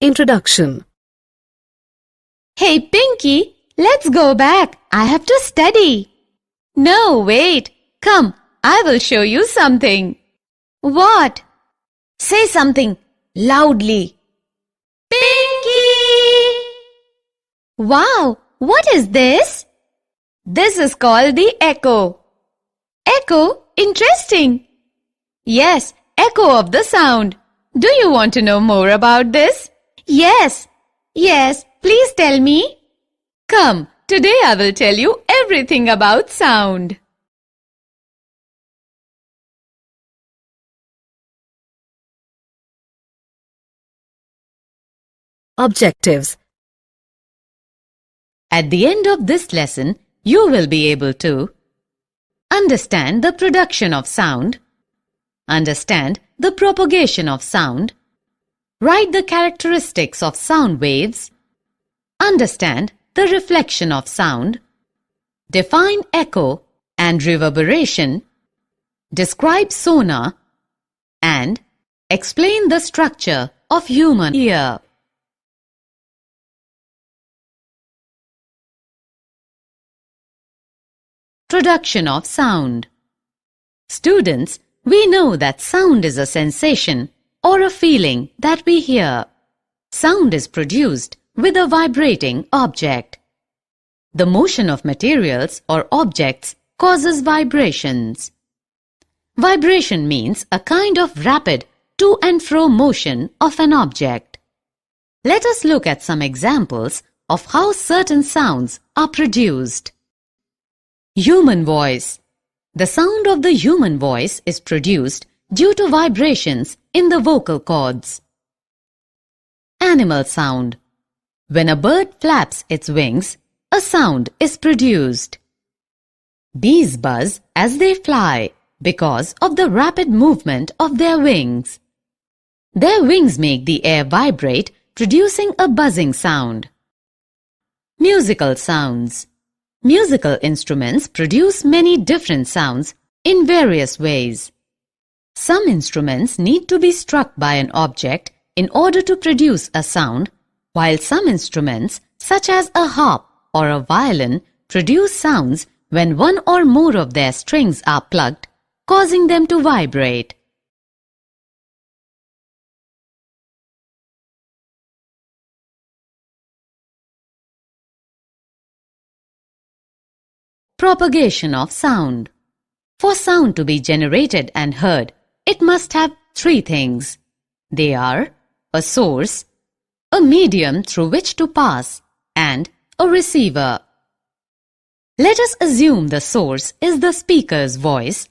Introduction. Hey, Pinky, let's go back. I have to study. No, wait. Come, I will show you something. What? Say something loudly. Pinky! Wow, what is this? This is called the echo. Echo? Interesting. Yes, echo of the sound. Do you want to know more about this? Yes. Yes, please tell me. Come, today I will tell you everything about sound. Objectives. At the end of this lesson, you will be able to understand the production of sound, understand the propagation of sound, write the characteristics of sound waves, understand the reflection of sound, define echo and reverberation, describe sonar, and explain the structure of human ear. Production of sound. Students, we know that sound is a sensation or a feeling that we hear. Sound is produced with a vibrating object. The motion of materials or objects causes vibrations. Vibration means a kind of rapid to and fro motion of an object. Let us look at some examples of how certain sounds are produced. Human voice. The sound of the human voice is produced due to vibrations in the vocal cords. Animal sound. When a bird flaps its wings, a sound is produced. Bees buzz as they fly because of the rapid movement of their wings. Their wings make the air vibrate, producing a buzzing sound. Musical sounds. Musical instruments produce many different sounds in various ways. Some instruments need to be struck by an object in order to produce a sound, while some instruments, such as a harp or a violin, produce sounds when one or more of their strings are plucked, causing them to vibrate. Propagation of sound. For sound to be generated and heard, it must have three things. They are a source, a medium through which to pass, and a receiver. Let us assume the source is the speaker's voice,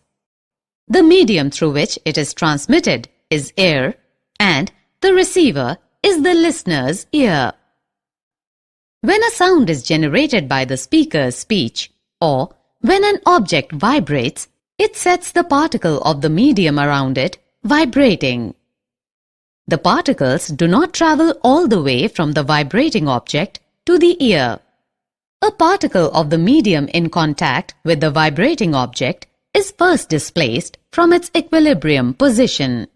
the medium through which it is transmitted is air, and the receiver is the listener's ear. When a sound is generated by the speaker's speech, or when an object vibrates, it sets the particle of the medium around it vibrating. The particles do not travel all the way from the vibrating object to the ear. A particle of the medium in contact with the vibrating object is first displaced from its equilibrium position.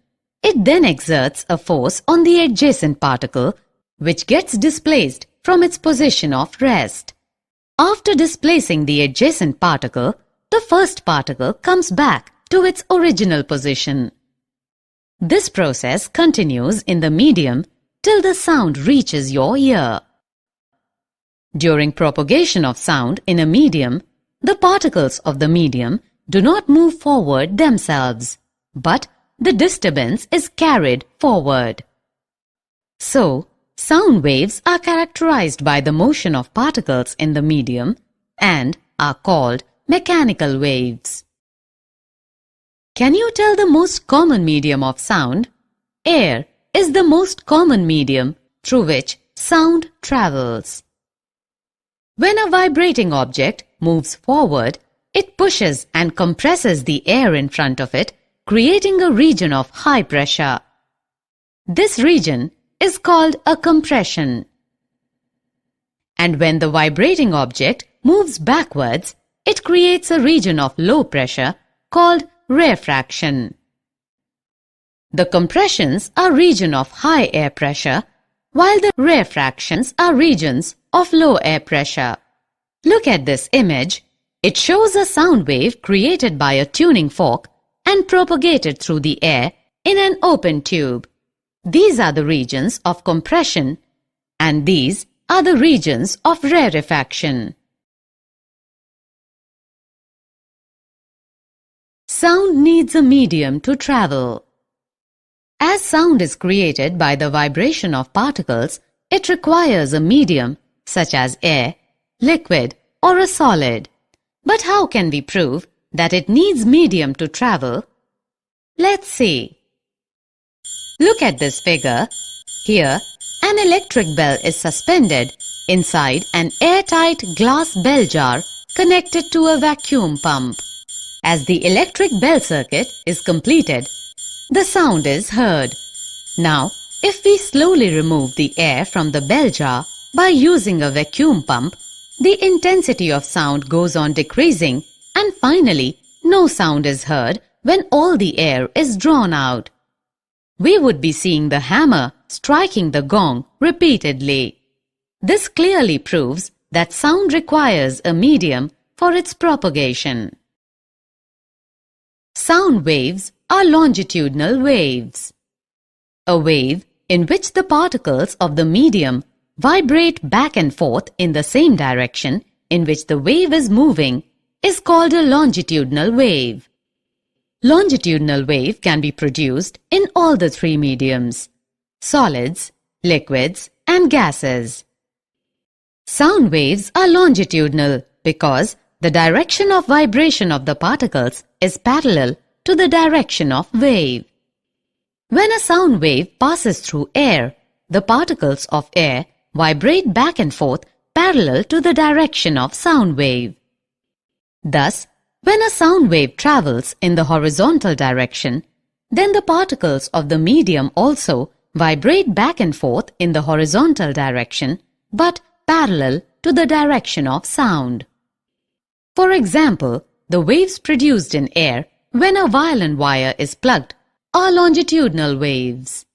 It then exerts a force on the adjacent particle, which gets displaced from its position of rest. After displacing the adjacent particle, the first particle comes back to its original position. This process continues in the medium till the sound reaches your ear. During propagation of sound in a medium, the particles of the medium do not move forward themselves, but the disturbance is carried forward. So, sound waves are characterized by the motion of particles in the medium and are called mechanical waves. Can you tell the most common medium of sound? Air is the most common medium through which sound travels. When a vibrating object moves forward, it pushes and compresses the air in front of it, creating a region of high pressure. This region is called a compression. And when the vibrating object moves backwards, it creates a region of low pressure called rarefaction. The compressions are region of high air pressure while the rarefactions are regions of low air pressure. Look at this image. It shows a sound wave created by a tuning fork and propagated through the air in an open tube. These are the regions of compression and these are the regions of rarefaction. Sound needs a medium to travel. As sound is created by the vibration of particles, it requires a medium such as air, liquid, or a solid. But how can we prove that it needs medium to travel? Let's see. Look at this figure. Here, an electric bell is suspended inside an airtight glass bell jar connected to a vacuum pump. As the electric bell circuit is completed, the sound is heard. Now, if we slowly remove the air from the bell jar by using a vacuum pump, the intensity of sound goes on decreasing and finally no sound is heard when all the air is drawn out. We would be seeing the hammer striking the gong repeatedly. This clearly proves that sound requires a medium for its propagation. Sound waves are longitudinal waves. A wave in which the particles of the medium vibrate back and forth in the same direction in which the wave is moving is called a longitudinal wave. Longitudinal wave can be produced in all the three mediums: solids, liquids, and gases. Sound waves are longitudinal because the direction of vibration of the particles is parallel to the direction of wave. When a sound wave passes through air, the particles of air vibrate back and forth parallel to the direction of sound wave. Thus, when a sound wave travels in the horizontal direction, then the particles of the medium also vibrate back and forth in the horizontal direction but parallel to the direction of sound. For example, the waves produced in air when a violin wire is plugged are longitudinal waves.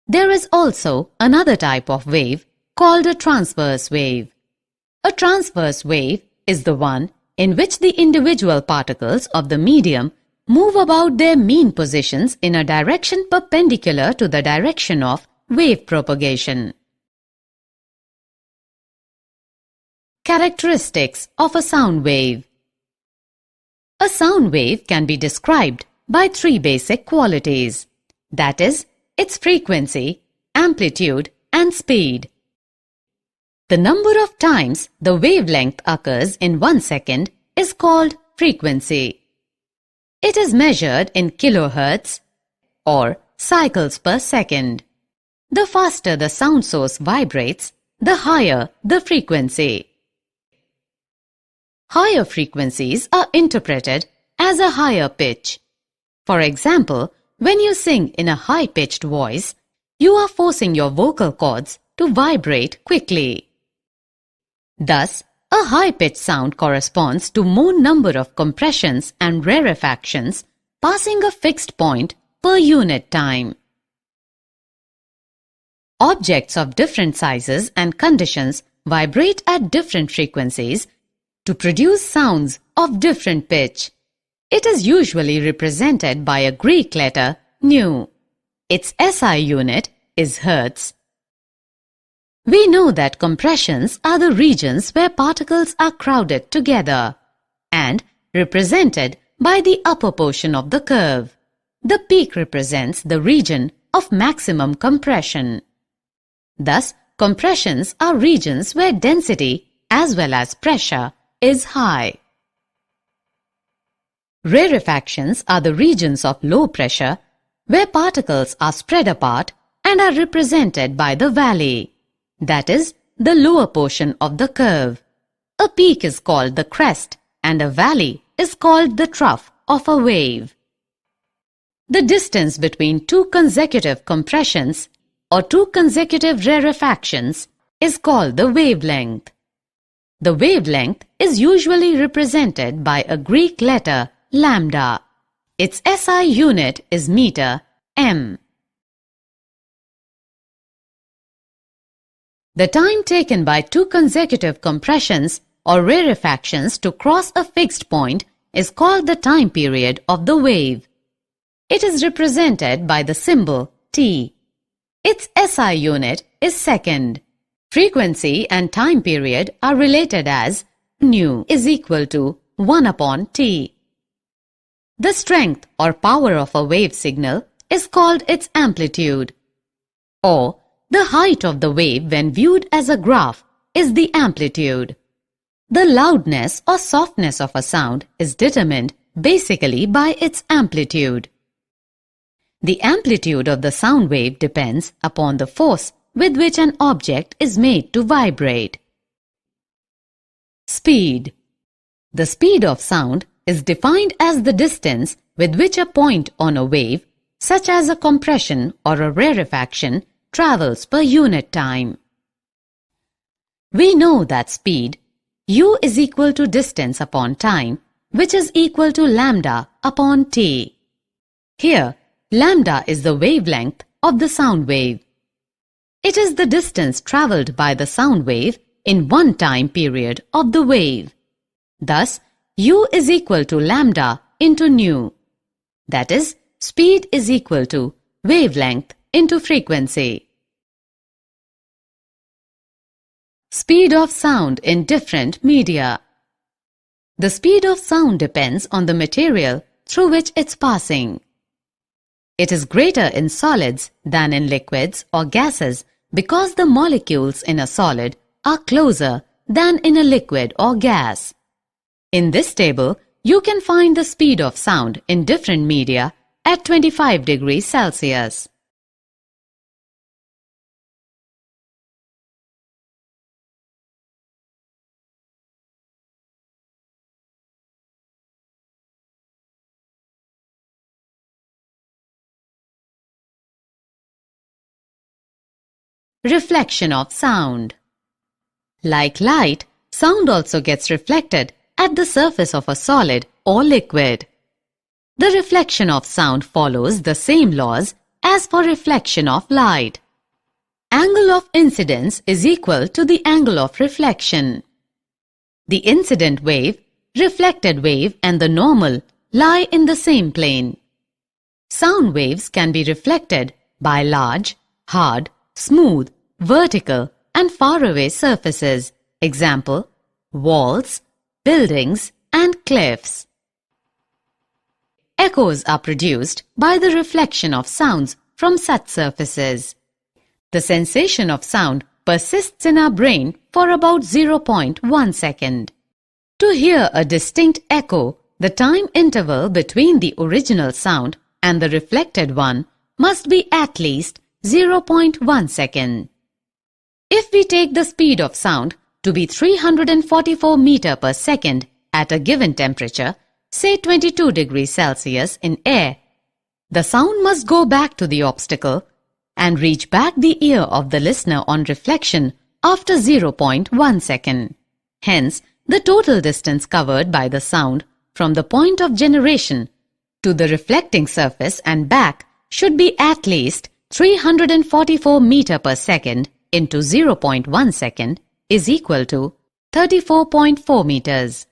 There is also another type of wave called a transverse wave. A transverse wave is the one in which the individual particles of the medium move about their mean positions in a direction perpendicular to the direction of wave propagation. Characteristics of a sound wave. A sound wave can be described by three basic qualities, that is, its frequency, amplitude, and speed. The number of times the wavelength occurs in 1 second is called frequency. It is measured in kilohertz or cycles per second. The faster the sound source vibrates, the higher the frequency. Higher frequencies are interpreted as a higher pitch. For example, when you sing in a high-pitched voice, you are forcing your vocal cords to vibrate quickly. Thus, a high-pitched sound corresponds to more number of compressions and rarefactions passing a fixed point per unit time. Objects of different sizes and conditions vibrate at different frequencies to produce sounds of different pitch. It is usually represented by a Greek letter nu. Its SI unit is Hertz. We know that compressions are the regions where particles are crowded together and represented by the upper portion of the curve. The peak represents the region of maximum compression. Thus, compressions are regions where density as well as pressure is high. Rarefactions are the regions of low pressure where particles are spread apart and are represented by the valley, that is, the lower portion of the curve. A peak is called the crest and a valley is called the trough of a wave. The distance between two consecutive compressions or two consecutive rarefactions is called the wavelength. The wavelength is usually represented by a Greek letter lambda. Its SI unit is meter, m. The time taken by two consecutive compressions or rarefactions to cross a fixed point is called the time period of the wave. It is represented by the symbol T. Its SI unit is second. Frequency and time period are related as nu is equal to 1 upon T. The strength or power of a wave signal is called its amplitude, or the height of the wave when viewed as a graph is the amplitude. The loudness or softness of a sound is determined basically by its amplitude. The amplitude of the sound wave depends upon the force with which an object is made to vibrate. Speed. The speed of sound is defined as the distance with which a point on a wave, such as a compression or a rarefaction, travels per unit time. We know that speed, u is equal to distance upon time, which is equal to lambda upon t. Here, lambda is the wavelength of the sound wave. It is the distance travelled by the sound wave in one time period of the wave. Thus, u is equal to lambda into nu. That is, speed is equal to wavelength into frequency. Speed of sound in different media. The speed of sound depends on the material through which it's passing. It is greater in solids than in liquids or gases because the molecules in a solid are closer than in a liquid or gas. In this table, you can find the speed of sound in different media at 25 degrees Celsius. Reflection of sound. Like light, sound also gets reflected at the surface of a solid or liquid. The reflection of sound follows the same laws as for reflection of light. Angle of incidence is equal to the angle of reflection. The incident wave, reflected wave and the normal lie in the same plane. Sound waves can be reflected by large, hard, smooth, vertical and faraway surfaces, example, walls, buildings and cliffs. Echoes are produced by the reflection of sounds from such surfaces. The sensation of sound persists in our brain for about 0.1 second. To hear a distinct echo, the time interval between the original sound and the reflected one must be at least 0.1 second. If we take the speed of sound to be 344 meters per second at a given temperature, say 22 degrees Celsius in air, the sound must go back to the obstacle and reach back the ear of the listener on reflection after 0.1 second. Hence, the total distance covered by the sound from the point of generation to the reflecting surface and back should be at least 344 meters per second into 0.1 second is equal to 34.4 meters.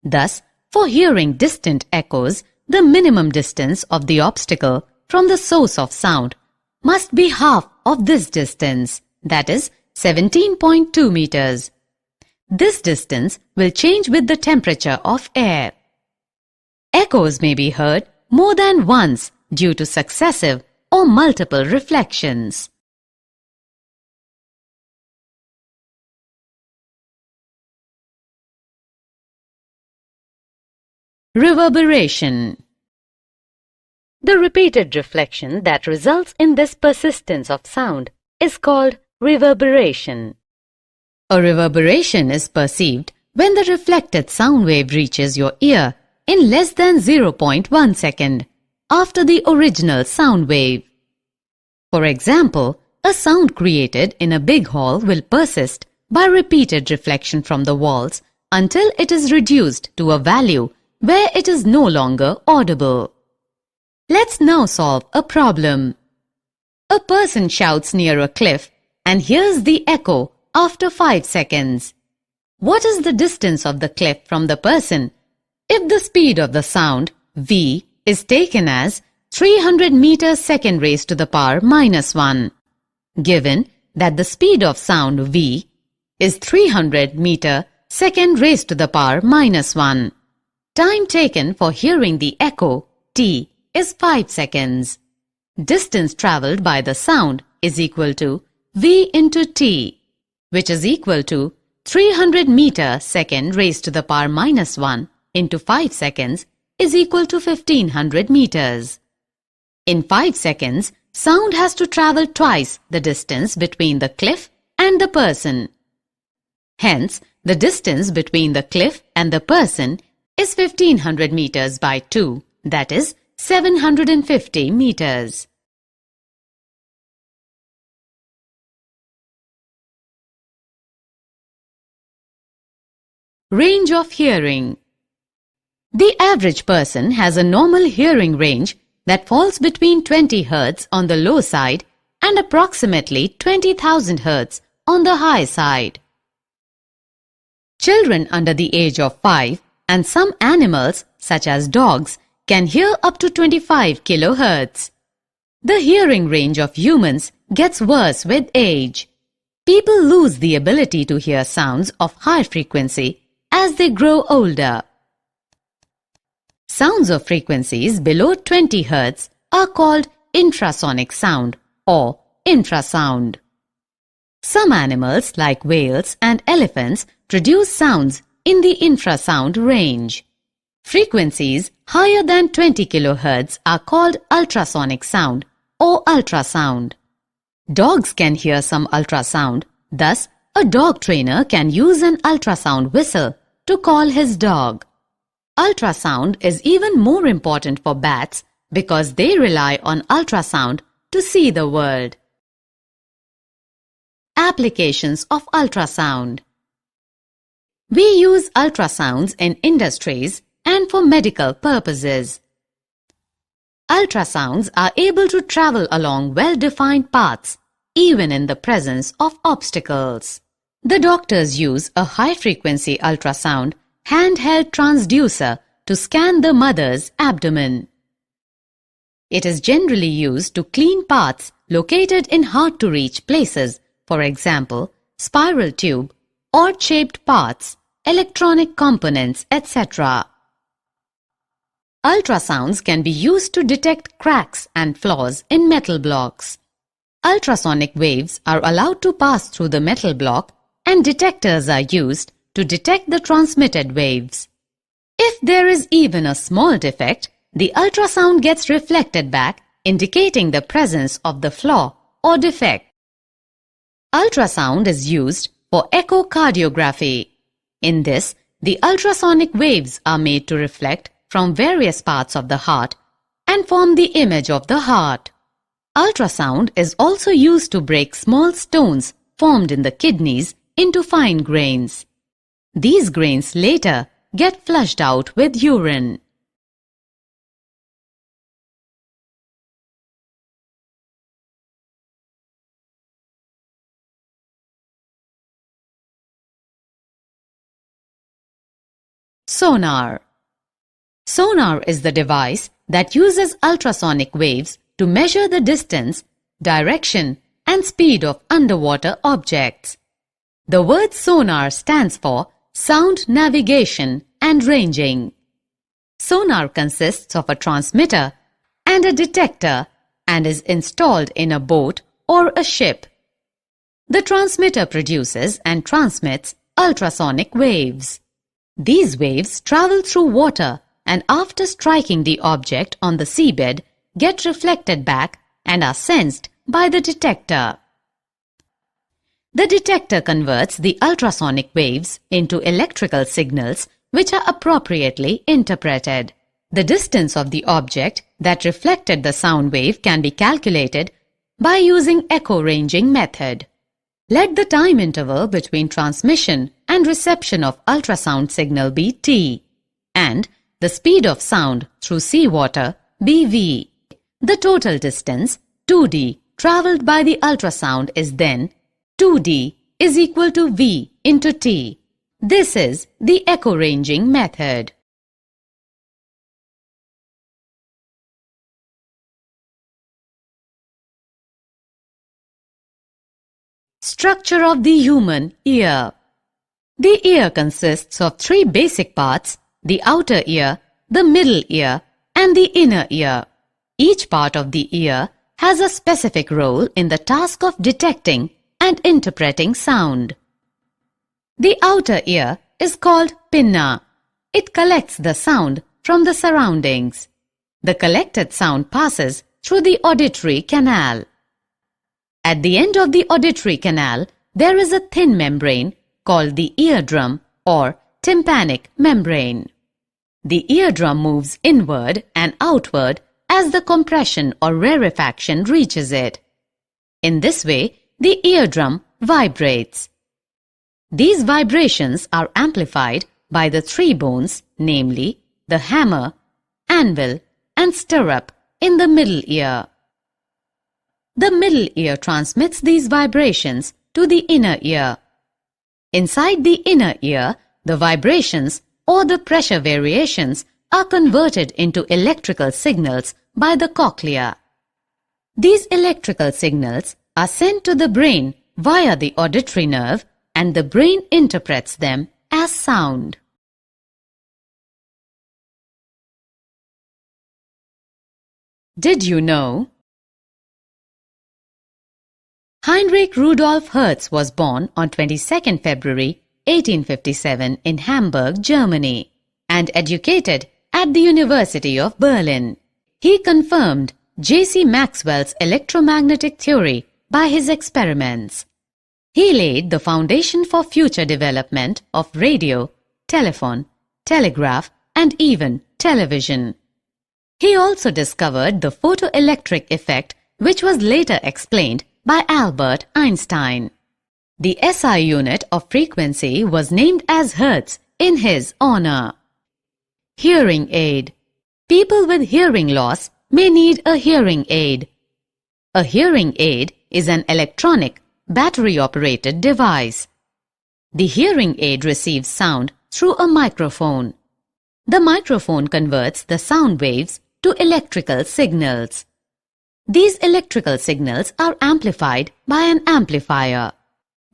Thus, for hearing distant echoes, the minimum distance of the obstacle from the source of sound must be half of this distance, that is 17.2 meters. This distance will change with the temperature of air. Echoes may be heard more than once due to successive or multiple reflections. Reverberation. The repeated reflection that results in this persistence of sound is called reverberation. A reverberation is perceived when the reflected sound wave reaches your ear in less than 0.1 second after the original sound wave. For example, a sound created in a big hall will persist by repeated reflection from the walls until it is reduced to a value where it is no longer audible. Let's now solve a problem. A person shouts near a cliff and hears the echo after 5 seconds. What is the distance of the cliff from the person? If the speed of the sound, v, is taken as 300 meters second raised to the power minus 1. Given that the speed of sound v is 300 meter second raised to the power minus 1. Time taken for hearing the echo, t, is 5 seconds. Distance travelled by the sound is equal to v into t, which is equal to 300 meter second raised to the power minus 1 into 5 seconds is equal to 1500 meters. In 5 seconds, sound has to travel twice the distance between the cliff and the person. Hence, the distance between the cliff and the person is 1500 meters by 2, that is 750 meters. Range of hearing. The average person has a normal hearing range that falls between 20 Hz on the low side and approximately 20,000 Hz on the high side. Children under the age of 5 and some animals such as dogs can hear up to 25 kHz. The hearing range of humans gets worse with age. People lose the ability to hear sounds of high frequency as they grow older. Sounds of frequencies below 20 Hz are called infrasonic sound or infrasound. Some animals like whales and elephants produce sounds in the infrasound range. Frequencies higher than 20 kHz are called ultrasonic sound or ultrasound. Dogs can hear some ultrasound, thus a dog trainer can use an ultrasound whistle to call his dog. Ultrasound is even more important for bats because they rely on ultrasound to see the world. Applications of ultrasound. We use ultrasounds in industries and for medical purposes. Ultrasounds are able to travel along well-defined paths, even in the presence of obstacles. The doctors use a high-frequency ultrasound handheld transducer to scan the mother's abdomen. It is generally used to clean parts located in hard-to-reach places, for example, spiral tube, odd-shaped parts, electronic components, etc. Ultrasounds can be used to detect cracks and flaws in metal blocks. Ultrasonic waves are allowed to pass through the metal block and detectors are used to detect the transmitted waves. If there is even a small defect, the ultrasound gets reflected back, indicating the presence of the flaw or defect. Ultrasound is used for echocardiography. In this, the ultrasonic waves are made to reflect from various parts of the heart and form the image of the heart. Ultrasound is also used to break small stones formed in the kidneys into fine grains. These grains later get flushed out with urine. Sonar. Sonar is the device that uses ultrasonic waves to measure the distance, direction, and speed of underwater objects. The word sonar stands for sound navigation and ranging. Sonar consists of a transmitter and a detector and is installed in a boat or a ship. The transmitter produces and transmits ultrasonic waves. These waves travel through water and after striking the object on the seabed get reflected back and are sensed by the detector. The detector converts the ultrasonic waves into electrical signals which are appropriately interpreted. The distance of the object that reflected the sound wave can be calculated by using echo ranging method. Let the time interval between transmission and reception of ultrasound signal be t, and the speed of sound through seawater be v. The total distance, 2d, travelled by the ultrasound is then 2D is equal to V into T. This is the echo ranging method. Structure of the human ear. The ear consists of three basic parts: the outer ear, the middle ear, and the inner ear. Each part of the ear has a specific role in the task of detecting and interpreting sound. The outer ear is called pinna. It collects the sound from the surroundings. The collected sound passes through the auditory canal. At the end of the auditory canal, there is a thin membrane called the eardrum or tympanic membrane. The eardrum moves inward and outward as the compression or rarefaction reaches it. In this way, the eardrum vibrates. These vibrations are amplified by the three bones, namely the hammer, anvil, and stirrup in the middle ear. The middle ear transmits these vibrations to the inner ear. Inside the inner ear, the vibrations or the pressure variations are converted into electrical signals by the cochlea. These electrical signals are sent to the brain via the auditory nerve, and the brain interprets them as sound. Did you know? Heinrich Rudolf Hertz was born on 22nd February 1857 in Hamburg, Germany, and educated at the University of Berlin. He confirmed J.C. Maxwell's electromagnetic theory by his experiments. He laid the foundation for future development of radio, telephone, telegraph, and even television. He also discovered the photoelectric effect, which was later explained by Albert Einstein. The SI unit of frequency was named as Hertz in his honor. Hearing aid. People with hearing loss may need a hearing aid. A hearing aid is an electronic, battery-operated device. The hearing aid receives sound through a microphone. The microphone converts the sound waves to electrical signals. These electrical signals are amplified by an amplifier.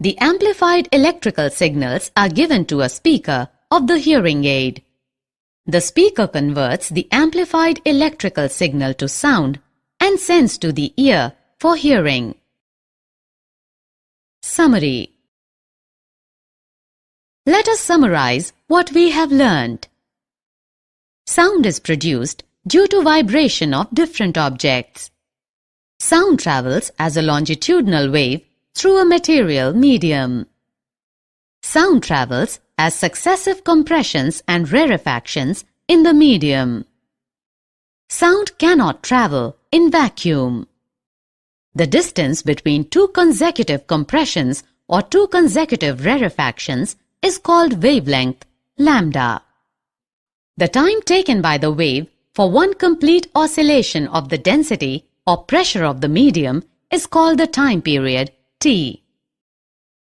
The amplified electrical signals are given to a speaker of the hearing aid. The speaker converts the amplified electrical signal to sound and sends to the ear for hearing. Summary. Let us summarize what we have learned. Sound is produced due to vibration of different objects. Sound travels as a longitudinal wave through a material medium. Sound travels as successive compressions and rarefactions in the medium. Sound cannot travel in vacuum. The distance between two consecutive compressions or two consecutive rarefactions is called wavelength, lambda. The time taken by the wave for one complete oscillation of the density or pressure of the medium is called the time period, T.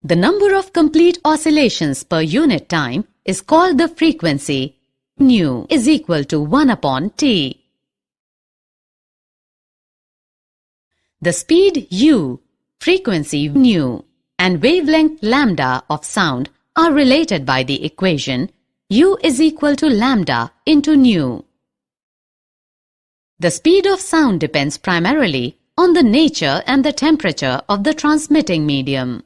The number of complete oscillations per unit time is called the frequency, nu is equal to 1 upon T. The speed u, frequency nu, and wavelength lambda of sound are related by the equation u is equal to lambda into nu. The speed of sound depends primarily on the nature and the temperature of the transmitting medium.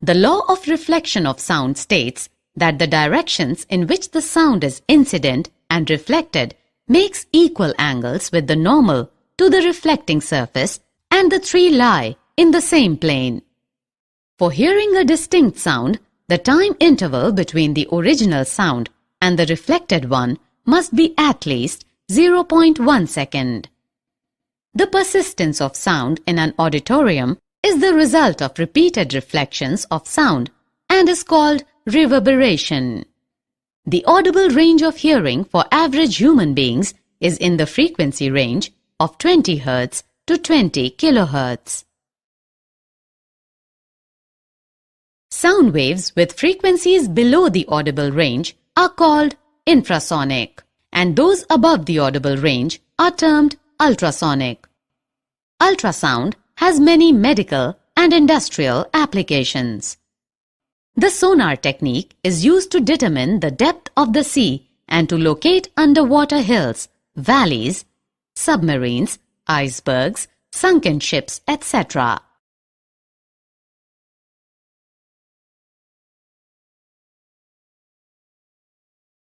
The law of reflection of sound states that the directions in which the sound is incident and reflected makes equal angles with the normal to the reflecting surface, and the three lie in the same plane. For hearing a distinct sound, the time interval between the original sound and the reflected one must be at least 0.1 second. The persistence of sound in an auditorium is the result of repeated reflections of sound and is called reverberation. The audible range of hearing for average human beings is in the frequency range of 20 Hz to 20 kHz. Sound waves with frequencies below the audible range are called infrasonic, and those above the audible range are termed ultrasonic. Ultrasound has many medical and industrial applications. The sonar technique is used to determine the depth of the sea and to locate underwater hills, valleys, submarines, icebergs, sunken ships, etc.